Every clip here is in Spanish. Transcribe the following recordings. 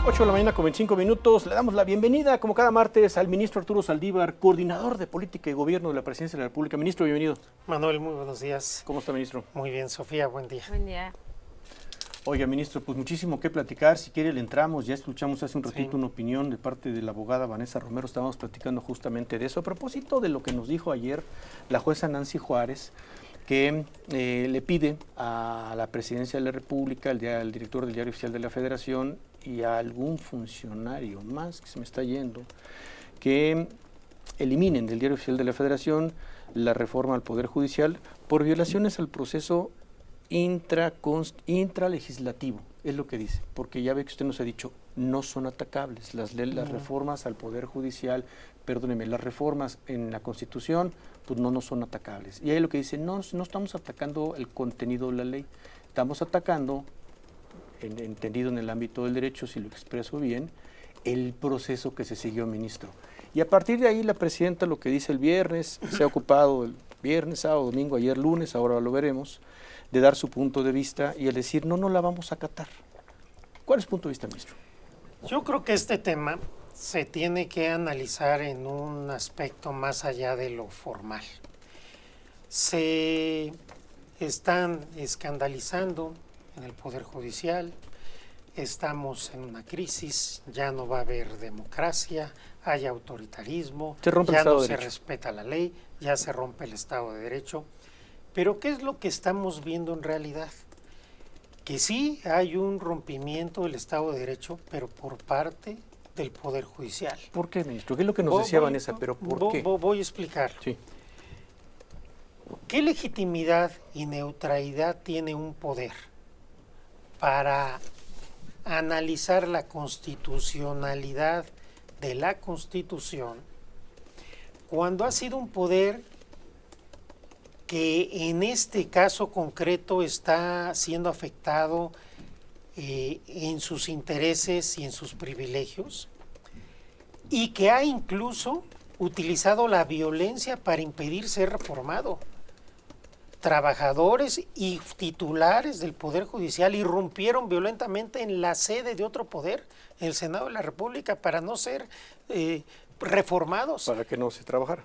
8 de la mañana con 25 minutos. Le damos la bienvenida, como cada martes, al ministro Arturo Saldívar, coordinador de Política y Gobierno de la Presidencia de la República. Ministro, bienvenido. Manuel, muy buenos días. ¿Cómo está, ministro? Muy bien, Sofía, buen día. Buen día. Oiga, ministro, pues muchísimo que platicar. Si quiere le entramos. Ya escuchamos hace un ratito una opinión de parte de la abogada Vanessa Romero. Estábamos platicando justamente de eso. A propósito de lo que nos dijo ayer la jueza Nancy Juárez, que le pide a la Presidencia de la República, al director del Diario Oficial de la Federación y a algún funcionario más que se me está yendo, que eliminen del Diario Oficial de la Federación la reforma al Poder Judicial por violaciones al proceso intralegislativo, es lo que dice, porque ya ve que usted nos ha dicho, no son atacables las reformas al Poder Judicial, perdóneme, las reformas en la Constitución, pues no son atacables. Y ahí lo que dice, no estamos atacando el contenido de la ley, estamos atacando, entendido en el ámbito del derecho, si lo expreso bien, el proceso que se siguió, ministro. Y a partir de ahí la presidenta lo que dice el viernes, se ha ocupado el viernes, sábado, domingo, ayer lunes, ahora lo veremos, de dar su punto de vista y el decir, no la vamos a acatar. ¿Cuál es su punto de vista, ministro? Yo creo que este tema se tiene que analizar en un aspecto más allá de lo formal. Se están escandalizando en el Poder Judicial, estamos en una crisis, ya no va a haber democracia, hay autoritarismo, ya no se respeta la ley, ya se rompe el Estado de Derecho. Pero ¿qué es lo que estamos viendo en realidad? Que sí hay un rompimiento del Estado de Derecho, pero por parte del Poder Judicial. ¿Por qué, ministro? ¿Qué es lo que nos decía Vanessa? ¿Pero por qué? Voy a explicar. Sí. ¿Qué legitimidad y neutralidad tiene un poder para analizar la constitucionalidad de la Constitución cuando ha sido un poder que en este caso concreto está siendo afectado en sus intereses y en sus privilegios, y que ha incluso utilizado la violencia para impedir ser reformado? Trabajadores y titulares del Poder Judicial irrumpieron violentamente en la sede de otro poder, en el Senado de la República, para no ser reformados. Para que no se trabajara.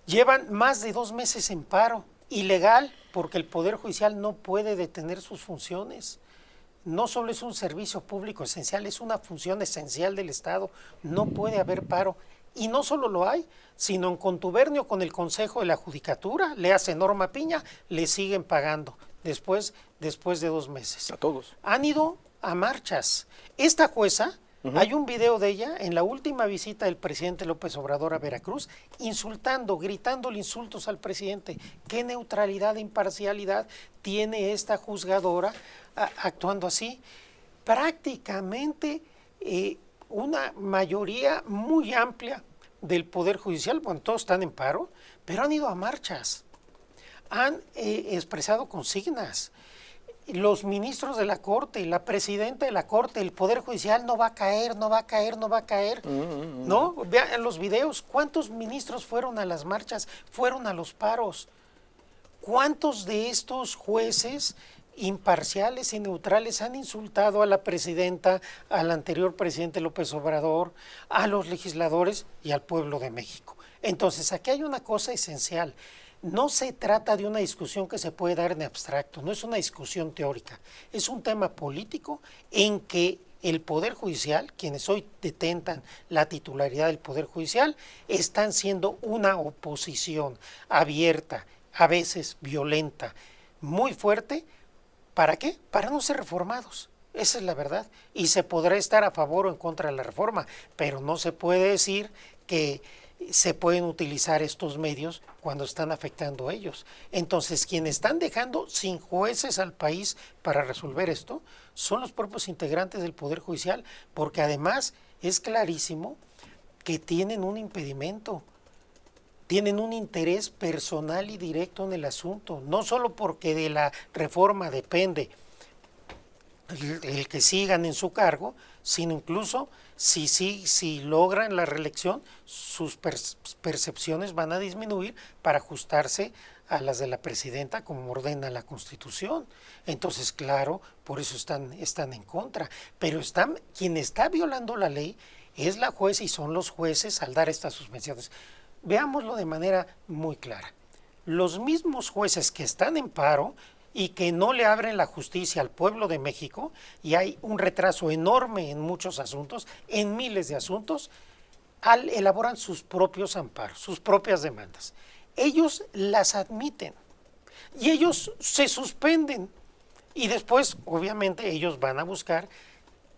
Llevan más de 2 meses en paro, ilegal, porque el Poder Judicial no puede detener sus funciones. No solo es un servicio público esencial, es una función esencial del Estado. No puede haber paro. Y no solo lo hay, sino en contubernio con el Consejo de la Judicatura, le hace Norma Piña, le siguen pagando después de 2 meses. A todos. Han ido a marchas. Esta jueza... Hay un video de ella en la última visita del presidente López Obrador a Veracruz, insultando, gritándole insultos al presidente. ¿Qué neutralidad e imparcialidad tiene esta juzgadora actuando así? Prácticamente una mayoría muy amplia del Poder Judicial, bueno, todos están en paro, pero han ido a marchas, han expresado consignas. Los ministros de la Corte, la presidenta de la Corte, el Poder Judicial no va a caer, no va a caer, no va a caer. ¿No? Vean los videos, ¿cuántos ministros fueron a las marchas, fueron a los paros? ¿Cuántos de estos jueces imparciales y neutrales han insultado a la presidenta, al anterior presidente López Obrador, a los legisladores y al pueblo de México? Entonces, aquí hay una cosa esencial. No se trata de una discusión que se puede dar en abstracto, no es una discusión teórica, es un tema político en que el Poder Judicial, quienes hoy detentan la titularidad del Poder Judicial, están siendo una oposición abierta, a veces violenta, muy fuerte. ¿Para qué? Para no ser reformados. Esa es la verdad. Y se podrá estar a favor o en contra de la reforma, pero no se puede decir que se pueden utilizar estos medios cuando están afectando a ellos. Entonces, quienes están dejando sin jueces al país para resolver esto son los propios integrantes del Poder Judicial, porque además es clarísimo que tienen un impedimento, tienen un interés personal y directo en el asunto, no solo porque de la reforma depende el que sigan en su cargo, sino incluso si logran la reelección, sus percepciones van a disminuir para ajustarse a las de la presidenta como ordena la Constitución. Entonces, claro, por eso están en contra. Pero quien está violando la ley es la jueza y son los jueces al dar estas suspensiones. Veámoslo de manera muy clara. Los mismos jueces que están en paro y que no le abren la justicia al pueblo de México, y hay un retraso enorme en muchos asuntos, en miles de asuntos, elaboran sus propios amparos, sus propias demandas. Ellos las admiten y ellos se suspenden y después, obviamente, ellos van a buscar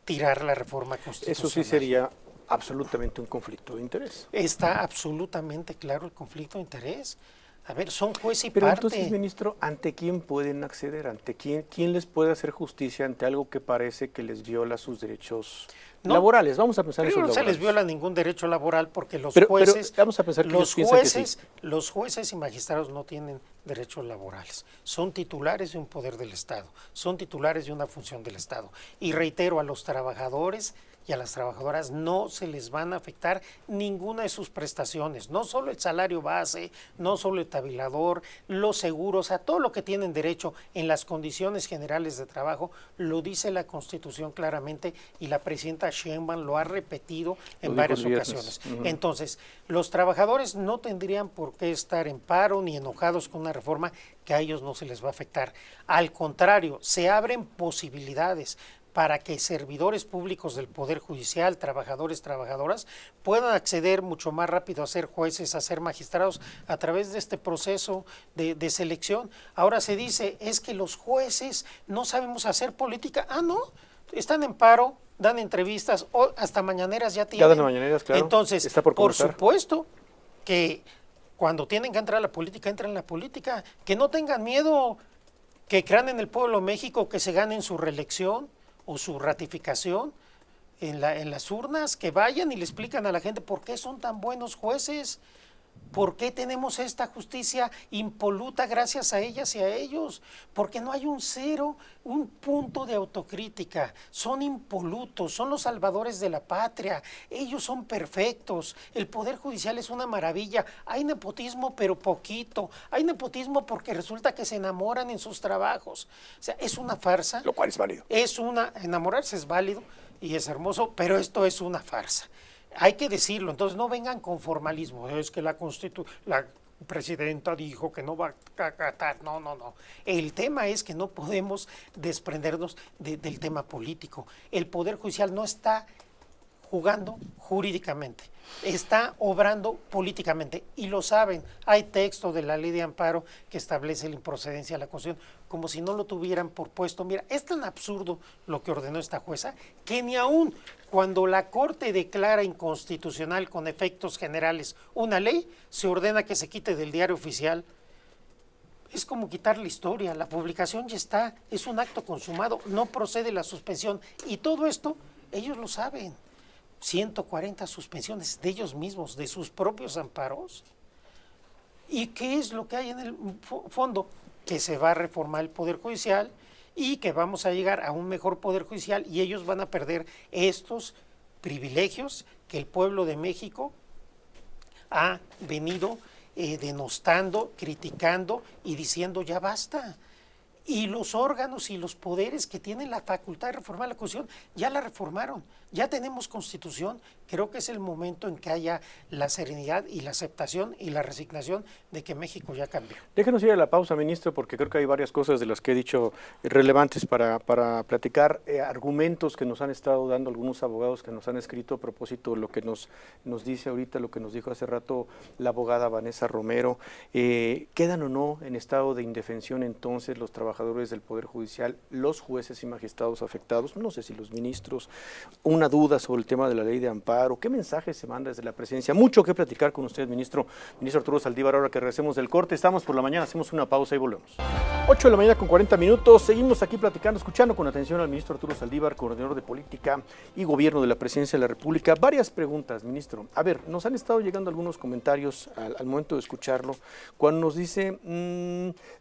tirar la reforma constitucional. Eso sí sería absolutamente un conflicto de interés. Está absolutamente claro el conflicto de interés. A ver, son juez y Pero parte. entonces, ministro, ¿ante quién pueden acceder? ¿Ante quién les puede hacer justicia ante algo que parece que les viola sus derechos laborales? Vamos a pensar en eso. No se les viola ningún derecho laboral porque los pero jueces, vamos a pensar que los jueces y magistrados no tienen derechos laborales. Son titulares de un poder del Estado, son titulares de una función del Estado. Y reitero, a los trabajadores y a las trabajadoras no se les van a afectar ninguna de sus prestaciones, no solo el salario base, no solo el tabulador, los seguros, a todo lo que tienen derecho en las condiciones generales de trabajo, lo dice la Constitución claramente y la presidenta Sheinbaum lo ha repetido en varias ocasiones. Entonces, los trabajadores no tendrían por qué estar en paro ni enojados con una reforma que a ellos no se les va a afectar. Al contrario, se abren posibilidades para que servidores públicos del Poder Judicial, trabajadores, trabajadoras, puedan acceder mucho más rápido a ser jueces, a ser magistrados, a través de este proceso de selección. Ahora se dice, es que los jueces no sabemos hacer política. Ah, no, están en paro, dan entrevistas, hasta mañaneras ya tienen. Ya dan mañaneras, claro. Entonces, está por supuesto que cuando tienen que entrar a la política, entran en la política. Que no tengan miedo, que crean en el pueblo de México, que se ganen su reelección o su ratificación en las urnas, que vayan y le explican a la gente por qué son tan buenos jueces, por qué tenemos esta justicia impoluta gracias a ellas y a ellos, porque no hay un punto de autocrítica, son impolutos, son los salvadores de la patria, ellos son perfectos, el Poder Judicial es una maravilla, hay nepotismo pero poquito, hay nepotismo porque resulta que se enamoran en sus trabajos, o sea, es una farsa. Lo cual es válido. Enamorarse es válido y es hermoso, pero esto es una farsa. Hay que decirlo, entonces no vengan con formalismo, es que la presidenta dijo que no va a acatar, no. El tema es que no podemos desprendernos del tema político. El Poder Judicial no está jugando jurídicamente, está obrando políticamente y lo saben. Hay texto de la ley de amparo que establece la improcedencia de la Constitución, como si no lo tuvieran por puesto. Mira, es tan absurdo lo que ordenó esta jueza que ni aún cuando la Corte declara inconstitucional con efectos generales una ley, se ordena que se quite del diario oficial. Es como quitar la historia, la publicación ya está, es un acto consumado, no procede la suspensión y todo esto ellos lo saben. 140 suspensiones de ellos mismos, de sus propios amparos. ¿Y qué es lo que hay en el fondo? Que se va a reformar el Poder Judicial y que vamos a llegar a un mejor Poder Judicial y ellos van a perder estos privilegios que el pueblo de México ha venido denostando, criticando y diciendo ya basta. Y los órganos y los poderes que tienen la facultad de reformar la Constitución ya la reformaron, ya tenemos Constitución. Creo que es el momento en que haya la serenidad y la aceptación y la resignación de que México ya cambió. Déjenos ir a la pausa, ministro, porque creo que hay varias cosas de las que he dicho relevantes para platicar, argumentos que nos han estado dando algunos abogados que nos han escrito a propósito de lo que nos dice ahorita, lo que nos dijo hace rato la abogada Vanessa Romero. ¿Quedan o no en estado de indefensión entonces los trabajadores del Poder Judicial, los jueces y magistrados afectados? No sé si los ministros, una duda sobre el tema de la ley de amparo. ¿Qué mensaje se manda desde la presidencia? Mucho que platicar con usted, ministro Arturo Saldívar. Ahora que regresemos del corte, estamos por la mañana, hacemos una pausa y volvemos. 8 de la mañana con 40 minutos, seguimos aquí platicando, escuchando con atención al ministro Arturo Saldívar, coordinador de Política y Gobierno de la Presidencia de la República. Varias preguntas, ministro. A ver, nos han estado llegando algunos comentarios al momento de escucharlo, cuando nos dice,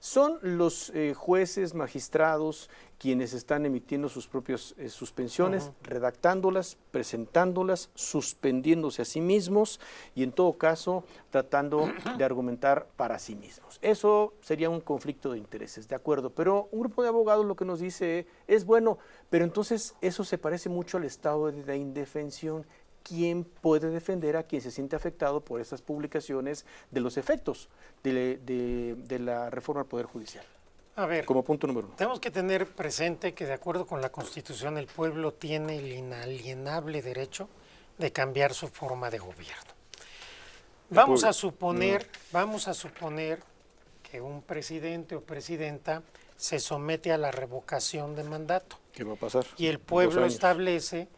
son los jueces jueces, magistrados, quienes están emitiendo sus propias suspensiones, redactándolas, presentándolas, suspendiéndose a sí mismos y en todo caso tratando de argumentar para sí mismos. Eso sería un conflicto de intereses, de acuerdo, pero un grupo de abogados lo que nos dice es bueno, pero entonces eso se parece mucho al estado de indefensión. ¿Quién puede defender a quien se siente afectado por estas publicaciones de los efectos de la reforma al Poder Judicial? A ver, como punto número 1. Tenemos que tener presente que de acuerdo con la Constitución el pueblo tiene el inalienable derecho de cambiar su forma de gobierno. Vamos a suponer que un presidente o presidenta se somete a la revocación de mandato. ¿Qué va a pasar? Y el pueblo establece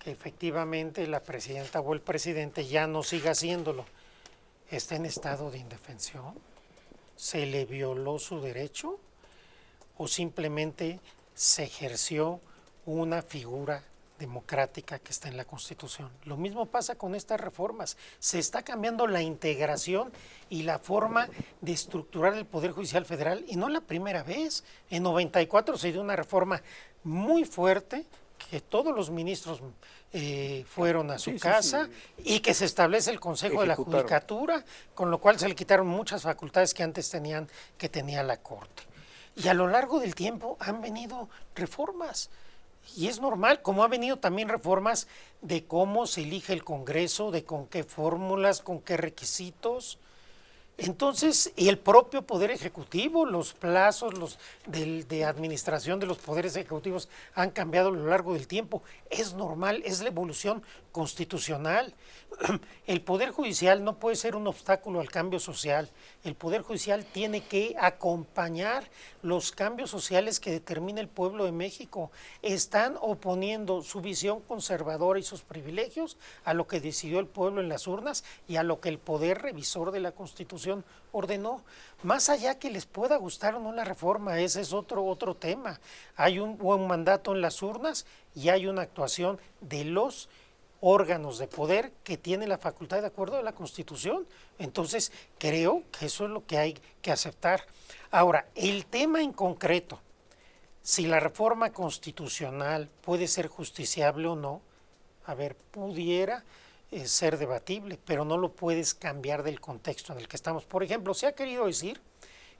que efectivamente la presidenta o el presidente ya no siga haciéndolo. ¿Está en estado de indefensión? ¿Se le violó su derecho? ¿O simplemente se ejerció una figura democrática que está en la Constitución? Lo mismo pasa con estas reformas. Se está cambiando la integración y la forma de estructurar el Poder Judicial Federal, y no la primera vez. En 94 se dio una reforma muy fuerte, que todos los ministros fueron a su casa y que se establece el Consejo de la Judicatura, con lo cual se le quitaron muchas facultades que antes tenía la Corte. Y a lo largo del tiempo han venido reformas. Y es normal, como ha venido también reformas de cómo se elige el Congreso, de con qué fórmulas, con qué requisitos. Entonces, y el propio Poder Ejecutivo, los plazos de administración de los poderes ejecutivos han cambiado a lo largo del tiempo. Es normal, es la evolución constitucional. El Poder Judicial no puede ser un obstáculo al cambio social. El Poder Judicial tiene que acompañar los cambios sociales que determina el pueblo de México. Están oponiendo su visión conservadora y sus privilegios a lo que decidió el pueblo en las urnas y a lo que el Poder Revisor de la Constitución ordenó. Más allá que les pueda gustar o no la reforma, ese es otro tema. Hay un mandato en las urnas y hay una actuación de los órganos de poder que tienen la facultad de acuerdo a la Constitución. Entonces, creo que eso es lo que hay que aceptar. Ahora, el tema en concreto, si la reforma constitucional puede ser justiciable o no, a ver, pudiera ser debatible, pero no lo puedes cambiar del contexto en el que estamos. Por ejemplo, se ha querido decir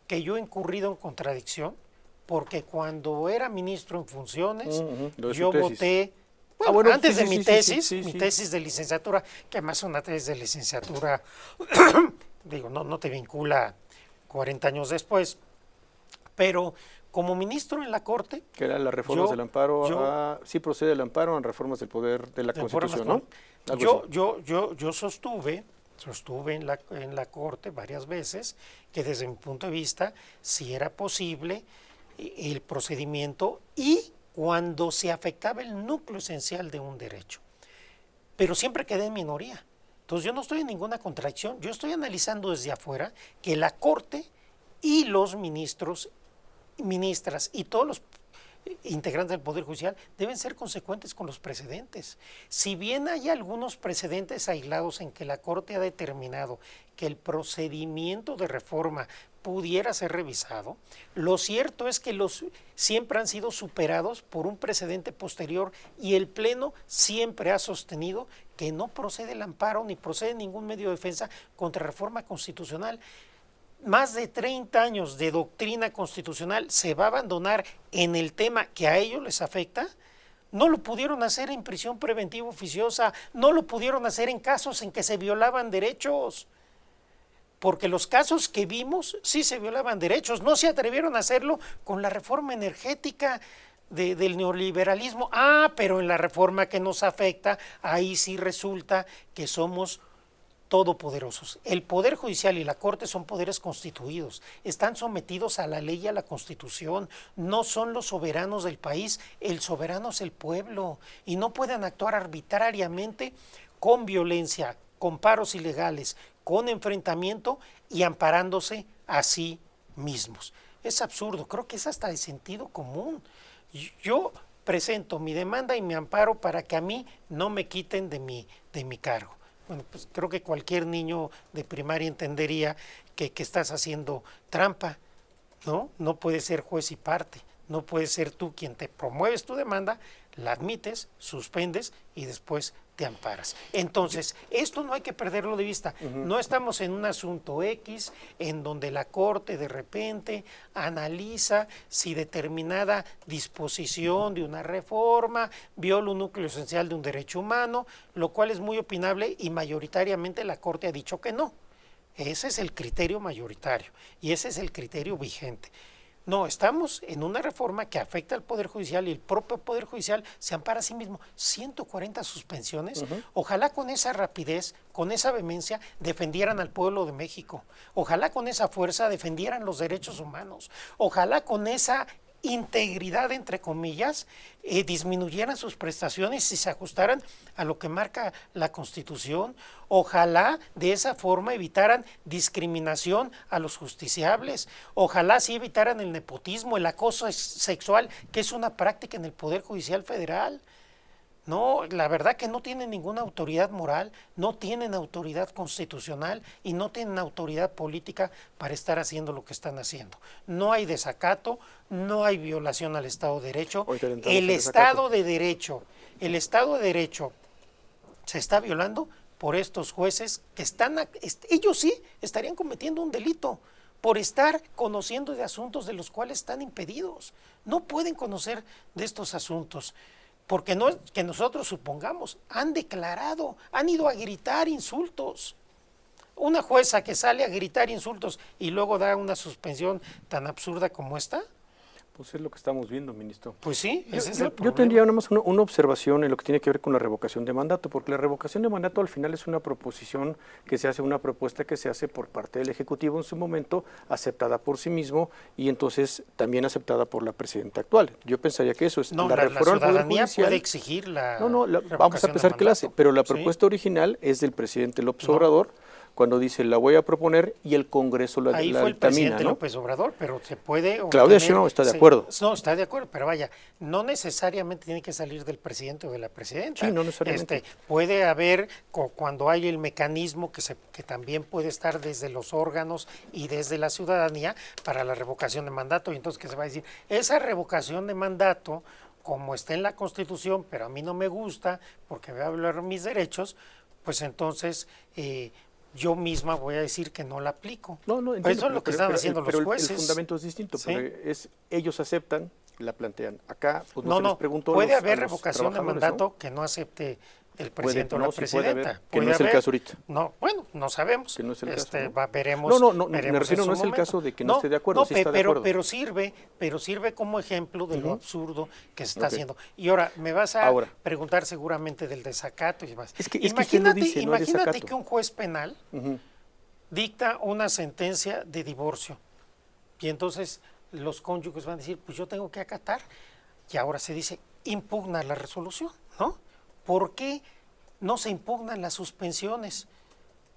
que yo he incurrido en contradicción porque cuando era ministro en funciones, yo voté... Bueno, antes de mi tesis de licenciatura, que además una tesis de licenciatura, digo, no te vincula 40 años después, pero como ministro en la Corte... Que eran las reformas del amparo, sí procede el amparo en reformas del poder de la Constitución, ¿no? Yo sostuve en la Corte varias veces que desde mi punto de vista sí era posible el procedimiento y cuando se afectaba el núcleo esencial de un derecho. Pero siempre quedé en minoría. Entonces yo no estoy en ninguna contradicción, yo estoy analizando desde afuera que la Corte y los ministros, ministras y todos los integrantes del Poder Judicial deben ser consecuentes con los precedentes. Si bien hay algunos precedentes aislados en que la Corte ha determinado que el procedimiento de reforma pudiera ser revisado, lo cierto es que los siempre han sido superados por un precedente posterior y el Pleno siempre ha sostenido que no procede el amparo ni procede ningún medio de defensa contra reforma constitucional. Más de 30 años de doctrina constitucional se va a abandonar en el tema que a ellos les afecta. No lo pudieron hacer en prisión preventiva oficiosa, no lo pudieron hacer en casos en que se violaban derechos, porque los casos que vimos sí se violaban derechos. No se atrevieron a hacerlo con la reforma energética del neoliberalismo. Pero en la reforma que nos afecta, ahí sí resulta que somos todopoderosos. El Poder Judicial y la Corte son poderes constituidos, están sometidos a la ley y a la Constitución, no son los soberanos del país, el soberano es el pueblo y no pueden actuar arbitrariamente con violencia, con paros ilegales, con enfrentamiento y amparándose a sí mismos. Es absurdo, creo que es hasta de sentido común. Yo presento mi demanda y mi amparo para que a mí no me quiten de mi cargo. Bueno, pues creo que cualquier niño de primaria entendería que estás haciendo trampa. ¿no? No puedes ser juez y parte, no puedes ser tú quien te promueves tu demanda, la admites, suspendes y después te amparas. Entonces, esto no hay que perderlo de vista. No estamos en un asunto X en donde la Corte de repente analiza si determinada disposición de una reforma viola un núcleo esencial de un derecho humano, lo cual es muy opinable y mayoritariamente la Corte ha dicho que no. Ese es el criterio mayoritario y ese es el criterio vigente. No, estamos en una reforma que afecta al Poder Judicial y el propio Poder Judicial se ampara a sí mismo. 140 suspensiones. Ojalá con esa rapidez, con esa vehemencia, defendieran al pueblo de México. Ojalá con esa fuerza defendieran los derechos humanos. Ojalá con esa integridad, entre comillas, disminuyeran sus prestaciones y se ajustaran a lo que marca la Constitución. Ojalá de esa forma evitaran discriminación a los justiciables. Ojalá sí evitaran el nepotismo, el acoso sexual, que es una práctica en el Poder Judicial Federal. No, la verdad que no tienen ninguna autoridad moral, no tienen autoridad constitucional y no tienen autoridad política para estar haciendo lo que están haciendo. No hay desacato, no hay el Estado de Derecho. El Estado de Derecho se está violando por estos jueces que ellos sí estarían cometiendo un delito por estar conociendo de asuntos de los cuales están impedidos. No pueden conocer de estos asuntos. Porque no es que nosotros supongamos, han declarado, han ido a gritar insultos. Una jueza que sale a gritar insultos y luego da una suspensión tan absurda como esta. Pues es lo que estamos viendo, ministro. Pues sí, ese es el problema. Yo tendría nada más una observación en lo que tiene que ver con la revocación de mandato, porque la revocación de mandato al final es una proposición que se hace, una propuesta que se hace por parte del Ejecutivo en su momento, aceptada por sí mismo y entonces también aceptada por la presidenta actual. Yo pensaría que eso es la ciudadanía puede exigir la vamos a pensar que la hace, pero la propuesta original es del presidente López Obrador, cuando dice la voy a proponer y el Congreso la ahí fue el presidente López Obrador, pero se puede... Claudia Sheinbaum está de acuerdo. No, está de acuerdo, pero vaya, no necesariamente tiene que salir del presidente o de la presidenta. Sí, no necesariamente. Puede haber, cuando hay el mecanismo que también puede estar desde los órganos y desde la ciudadanía para la revocación de mandato, y entonces que se va a decir, esa revocación de mandato, como está en la Constitución, pero a mí no me gusta porque voy a hablar de mis derechos, pues entonces... yo misma voy a decir que no la aplico. No, entiendo, eso es lo que están haciendo los jueces. El fundamento es distinto, ¿sí? Pero ellos aceptan, la plantean. Acá, pues no se les preguntó puede haber revocación de mandato, ¿no? Que no acepte el presidente o la presidenta. Que no es el caso ahorita. No, bueno, no sabemos. Que no es el caso, veremos. No, me refiero, no es el caso de que no esté de acuerdo, sí está de acuerdo. Pero sirve como ejemplo de lo absurdo que se está haciendo. Y ahora, me vas a preguntar seguramente del desacato y demás. Imagínate que un juez penal dicta una sentencia de divorcio y entonces los cónyuges van a decir, pues yo tengo que acatar, y ahora se dice, impugna la resolución, ¿no? ¿Por qué no se impugnan las suspensiones?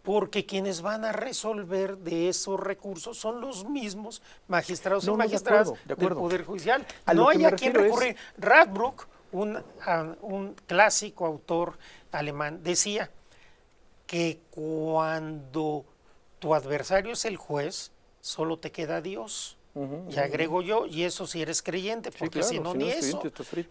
Porque quienes van a resolver de esos recursos son los mismos magistrados y magistradas del Poder Judicial. No hay a quien recurrir. Radbruch, un clásico autor alemán, decía que cuando tu adversario es el juez, solo te queda Dios. Y agrego yo, y eso si eres creyente, porque si no, ni eso.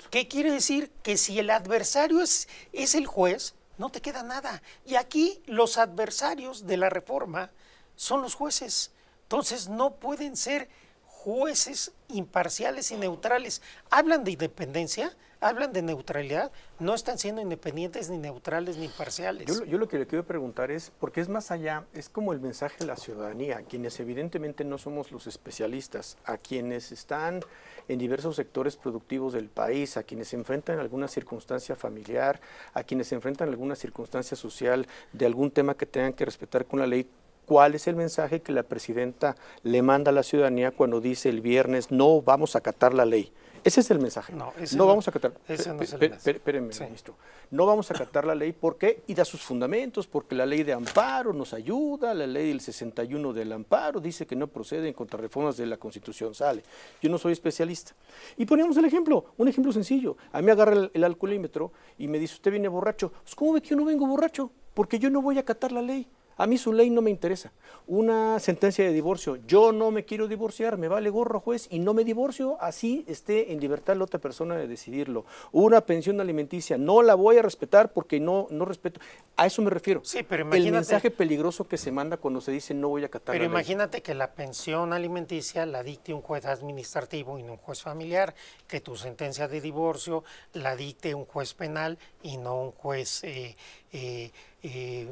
¿Qué quiere decir? Que si el adversario es el juez, no te queda nada. Y aquí los adversarios de la reforma son los jueces. Entonces no pueden ser jueces imparciales y neutrales. Hablan de independencia, hablan de neutralidad, no están siendo independientes, ni neutrales, ni imparciales. Yo lo que le quiero preguntar es, porque es más allá, es como el mensaje de la ciudadanía, a quienes evidentemente no somos los especialistas, a quienes están en diversos sectores productivos del país, a quienes se enfrentan a alguna circunstancia familiar, a quienes se enfrentan a alguna circunstancia social de algún tema que tengan que respetar con la ley. ¿Cuál es el mensaje que la presidenta le manda a la ciudadanía cuando dice el viernes no vamos a acatar la ley? Ese es el mensaje. No vamos a acatar. Espérenme, ministro. No vamos a acatar la ley. ¿Por qué? Y da sus fundamentos, porque la ley de amparo nos ayuda, la ley del 61 del amparo dice que no procede en contrarreformas de la Constitución. Sale. Yo no soy especialista. Y ponemos el ejemplo, un ejemplo sencillo. A mí me agarra el alcoholímetro y me dice, usted viene borracho. Pues, ¿cómo ve que yo no vengo borracho? Porque yo no voy a acatar la ley. A mí su ley no me interesa. Una sentencia de divorcio, yo no me quiero divorciar, me vale gorro, juez, y no me divorcio, así esté en libertad la otra persona de decidirlo. Una pensión alimenticia, no la voy a respetar porque no respeto. A eso me refiero. Sí, pero imagínate, el mensaje peligroso que se manda cuando se dice no voy a acatar pero la ley. imagínate que la pensión alimenticia la dicte un juez administrativo y no un juez familiar, que tu sentencia de divorcio la dicte un juez penal y no un juez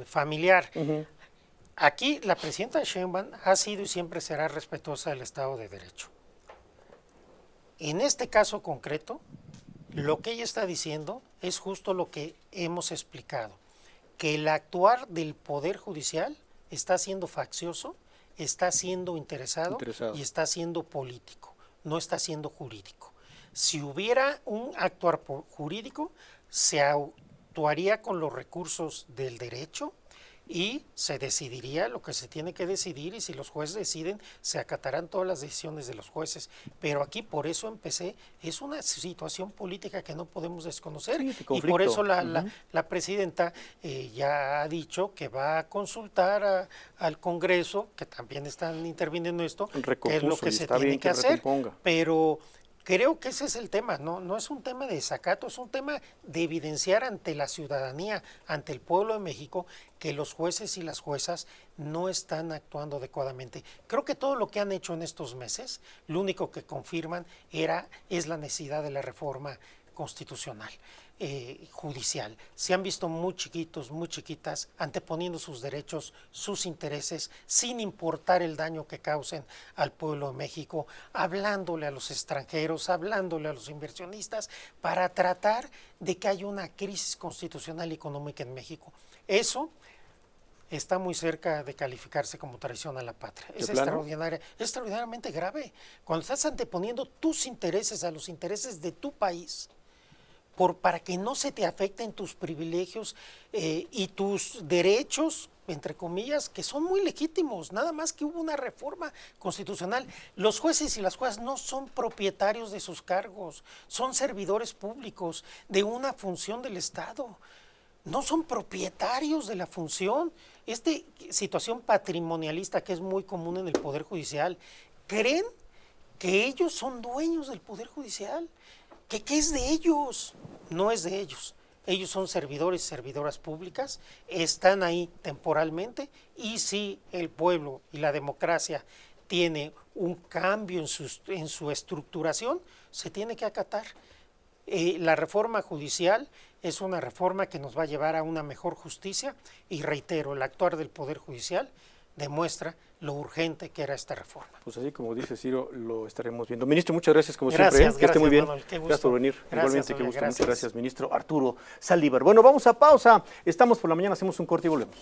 familiar. Aquí la presidenta Sheinbaum ha sido y siempre será respetuosa del Estado de Derecho. En este caso concreto, lo que ella está diciendo es justo lo que hemos explicado, que el actuar del Poder Judicial está siendo faccioso, está siendo interesado y está siendo político, no está siendo jurídico. Si hubiera un actuar jurídico, se actuaría con los recursos del derecho y se decidiría lo que se tiene que decidir, y si los jueces deciden, se acatarán todas las decisiones de los jueces. Pero aquí, por eso empecé, es una situación política que no podemos desconocer, sí, y por eso la presidenta ya ha dicho que va a consultar al Congreso, que también están interviniendo en esto, que es lo que se tiene que hacer, pero creo que ese es el tema, no es un tema de desacato, es un tema de evidenciar ante la ciudadanía, ante el pueblo de México, que los jueces y las juezas no están actuando adecuadamente. Creo que todo lo que han hecho en estos meses, lo único que confirman es la necesidad de la reforma constitucional, judicial. Se han visto muy chiquitos, muy chiquitas, anteponiendo sus derechos, sus intereses, sin importar el daño que causen al pueblo de México, hablándole a los extranjeros, hablándole a los inversionistas, para tratar de que haya una crisis constitucional y económica en México. Eso está muy cerca de calificarse como traición a la patria. Es extraordinariamente grave. Cuando estás anteponiendo tus intereses a los intereses de tu país, para que no se te afecten tus privilegios y tus derechos, entre comillas, que son muy legítimos, nada más que hubo una reforma constitucional. Los jueces y las juezas no son propietarios de sus cargos, son servidores públicos de una función del Estado. No son propietarios de la función. Esta situación patrimonialista que es muy común en el Poder Judicial, creen que ellos son dueños del Poder Judicial, que es de ellos. No es de ellos. Ellos son servidores y servidoras públicas, están ahí temporalmente, y si el pueblo y la democracia tiene un cambio en su estructuración, se tiene que acatar. La reforma judicial es una reforma que nos va a llevar a una mejor justicia, y reitero, el actuar del Poder Judicial demuestra lo urgente que era esta reforma. Pues así como dice Ciro, lo estaremos viendo. Ministro, muchas gracias como siempre. Que esté muy bien. Manuel, gracias por venir. Igualmente, qué gusto. Gracias. Muchas gracias, ministro Arturo Saldívar. Bueno, vamos a pausa. Estamos por la mañana, hacemos un corte y volvemos.